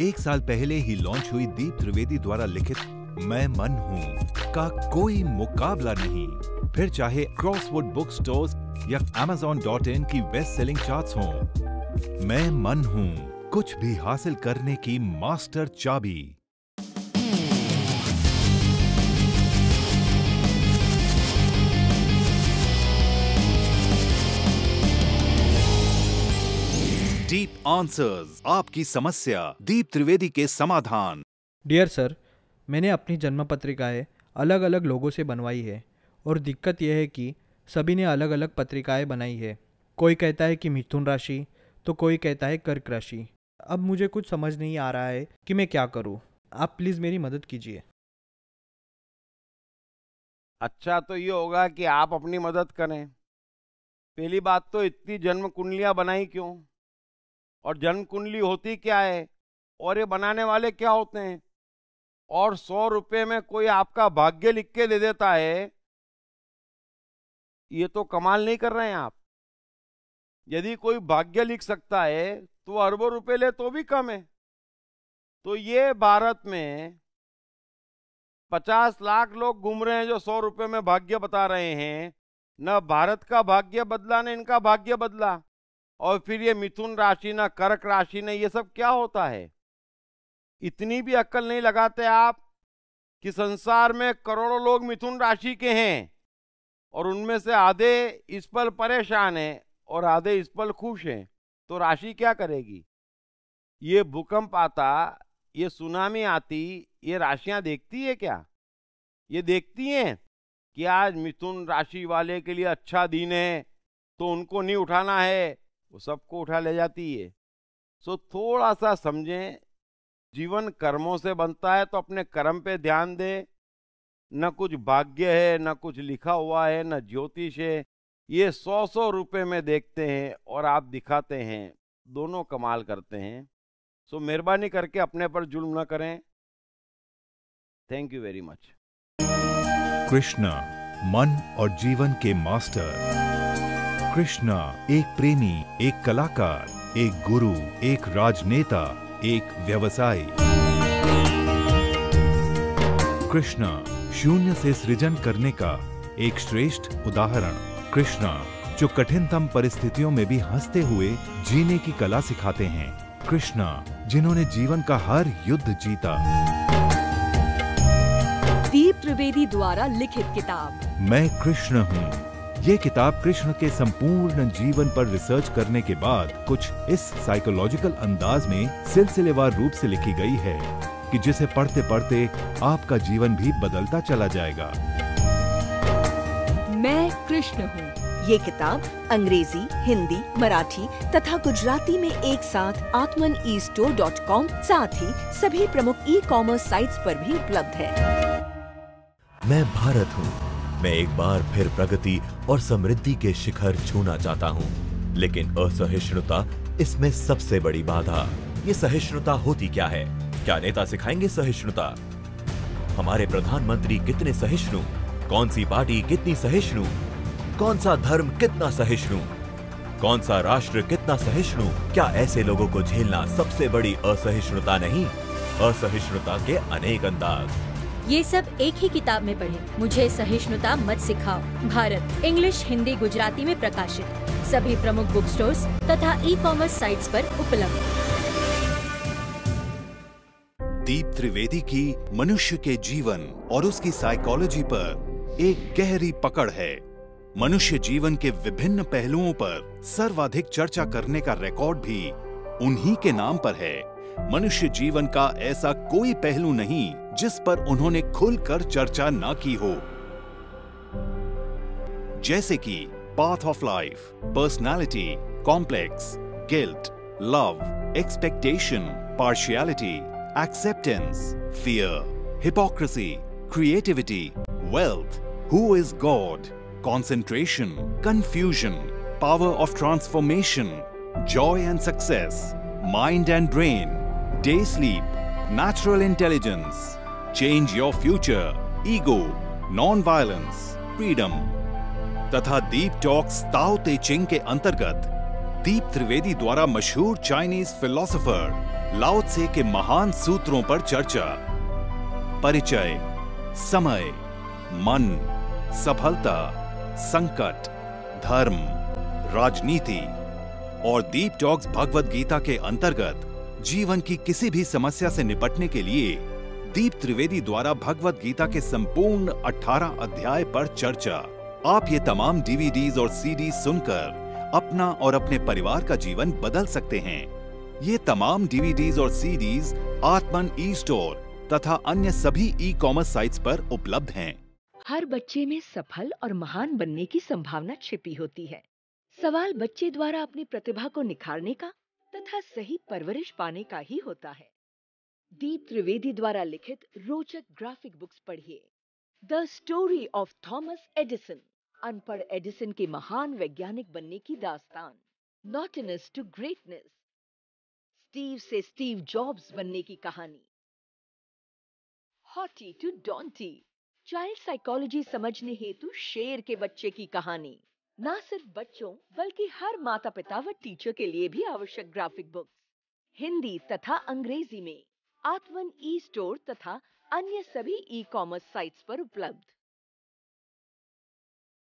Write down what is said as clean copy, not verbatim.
1 साल पहले ही लॉन्च हुई दीप त्रिवेदी द्वारा लिखित मैं मन हूँ का कोई मुकाबला नहीं। फिर चाहे क्रॉसवर्ड बुक स्टोर्स या Amazon.in की बेस्ट सेलिंग चार्ट्स हों, मैं मन हूँ कुछ भी हासिल करने की मास्टर चाबी। डीप आंसर्स, आपकी समस्या, दीप त्रिवेदी के समाधान। डियर सर, मैंने अपनी जन्म पत्रिकाएं अलग अलग लोगों से बनवाई है और दिक्कत यह है कि सभी ने अलग अलग पत्रिकाएं बनाई है। कोई कहता है कि मिथुन राशि तो कोई कहता है कर्क राशि। अब मुझे कुछ समझ नहीं आ रहा है कि मैं क्या करूं। आप प्लीज़ मेरी मदद कीजिए। अच्छा, तो ये होगा कि आप अपनी मदद करें। पहली बात तो इतनी जन्म कुंडलियां बनाई क्यों, और जन्म कुंडली होती क्या है, और ये बनाने वाले क्या होते हैं, और 100 रुपये में कोई आपका भाग्य लिख के दे देता है। ये तो कमाल नहीं कर रहे हैं आप। यदि कोई भाग्य लिख सकता है तो अरबों रुपए ले तो भी कम है। तो ये भारत में 50 लाख लोग घूम रहे हैं जो 100 रुपये में भाग्य बता रहे हैं। न भारत का भाग्य बदला, न इनका भाग्य बदला। और फिर ये मिथुन राशि, न कर्क राशि, न ये सब क्या होता है। इतनी भी अक्ल नहीं लगाते आप कि संसार में करोड़ों लोग मिथुन राशि के हैं और उनमें से आधे इस पल परेशान हैं और आधे इस पल खुश हैं। तो राशि क्या करेगी। ये भूकंप आता, ये सुनामी आती, ये राशियां देखती है क्या। ये देखती हैं कि आज मिथुन राशि वाले के लिए अच्छा दिन है तो उनको नहीं उठाना है, वो सबको उठा ले जाती है। सो थोड़ा सा समझें, जीवन कर्मों से बनता है तो अपने कर्म पे ध्यान दे। न कुछ भाग्य है, न कुछ लिखा हुआ है, न ज्योतिष है। ये 100 रुपए में देखते हैं और आप दिखाते हैं, दोनों कमाल करते हैं। सो मेहरबानी करके अपने पर जुल्म न करें। Thank you very much. Krishna, मन और जीवन के मास्टर। कृष्णा एक प्रेमी, एक कलाकार, एक गुरु, एक राजनेता, एक व्यवसायी। कृष्णा शून्य से सृजन करने का एक श्रेष्ठ उदाहरण। कृष्णा जो कठिनतम परिस्थितियों में भी हंसते हुए जीने की कला सिखाते हैं। कृष्णा जिन्होंने जीवन का हर युद्ध जीता। दीप त्रिवेदी द्वारा लिखित किताब मैं कृष्ण हूँ। ये किताब कृष्ण के संपूर्ण जीवन पर रिसर्च करने के बाद कुछ इस साइकोलॉजिकल अंदाज में सिलसिलेवार रूप से लिखी गई है कि जिसे पढ़ते पढ़ते आपका जीवन भी बदलता चला जाएगा। मैं कृष्ण हूँ। ये किताब अंग्रेजी, हिंदी, मराठी तथा गुजराती में एक साथ atmanestore.com साथ ही सभी प्रमुख ई-कॉमर्स साइट्स पर भी उपलब्ध है। मैं भारत हूँ। मैं एक बार फिर प्रगति और समृद्धि के शिखर छूना चाहता हूँ, लेकिन असहिष्णुता इसमें सबसे बड़ी बाधा। ये सहिष्णुता होती क्या है? क्या नेता सिखाएंगे सहिष्णुता? हमारे प्रधानमंत्री कितने सहिष्णु? कौन सी पार्टी कितनी सहिष्णु? कौन सा धर्म कितना सहिष्णु? कौन सा राष्ट्र कितना सहिष्णु? क्या ऐसे लोगों को झेलना सबसे बड़ी असहिष्णुता नहीं? असहिष्णुता के अनेक अंदाज। ये सब एक ही किताब में पढ़ें। मुझे सहिष्णुता मत सिखाओ। भारत, इंग्लिश, हिंदी, गुजराती में प्रकाशित। सभी प्रमुख बुक स्टोर्स तथा ई-कॉमर्स साइट्स पर उपलब्ध। दीप त्रिवेदी की मनुष्य के जीवन और उसकी साइकोलॉजी पर एक गहरी पकड़ है। मनुष्य जीवन के विभिन्न पहलुओं पर सर्वाधिक चर्चा करने का रिकॉर्ड भी उन्हीं के नाम पर है। मनुष्य जीवन का ऐसा कोई पहलू नहीं जिस पर उन्होंने खुलकर चर्चा ना की हो, जैसे कि path of life, personality, complex, guilt, love, expectation, partiality, acceptance, fear, hypocrisy, creativity, wealth, who is God, concentration, confusion, power of transformation, joy and success, mind and brain, day sleep, natural intelligence, change your future, ego, non-violence, freedom तथा दीप talks ताओ ते चिंग के अंतर्गत दीप त्रिवेदी द्वारा मशहूर Chinese philosopher लाओ त्से के महान सूत्रों पर चर्चा, परिचय, समय, मन, सफलता, संकट, धर्म, राजनीति और दीप टॉक्स भगवद गीता के अंतर्गत जीवन की किसी भी समस्या से निपटने के लिए दीप त्रिवेदी द्वारा भगवद गीता के संपूर्ण 18 अध्याय पर चर्चा। आप ये तमाम डीवीडीज और सीडी सुनकर अपना और अपने परिवार का जीवन बदल सकते हैं। ये तमाम डीवीडीज और सीडीज आत्मन ई स्टोर तथा अन्य सभी ई कॉमर्स साइट्स पर उपलब्ध हैं। हर बच्चे में सफल और महान बनने की संभावना छिपी होती है। सवाल बच्चे द्वारा अपनी प्रतिभा को निखारने का तथा सही परवरिश पाने का ही होता है। दीप त्रिवेदी द्वारा लिखित रोचक ग्राफिक बुक्स पढ़िए। The story of Thomas Edison, अनपढ़ एडिसन के महान वैज्ञानिक बनने की दास्तान। नॉटिनेस टू ग्रेटनेस, स्टीव से स्टीव जॉब्स बनने की कहानी। हॉटी टू डॉन्टी, चाइल्ड साइकोलॉजी समझने हेतु शेर के बच्चे की कहानी। ना सिर्फ बच्चों बल्कि हर माता पिता व टीचर के लिए भी आवश्यक ग्राफिक बुक्स हिंदी तथा अंग्रेजी में आत्मन ई स्टोर तथा अन्य सभी ई कॉमर्स साइट्स पर उपलब्ध।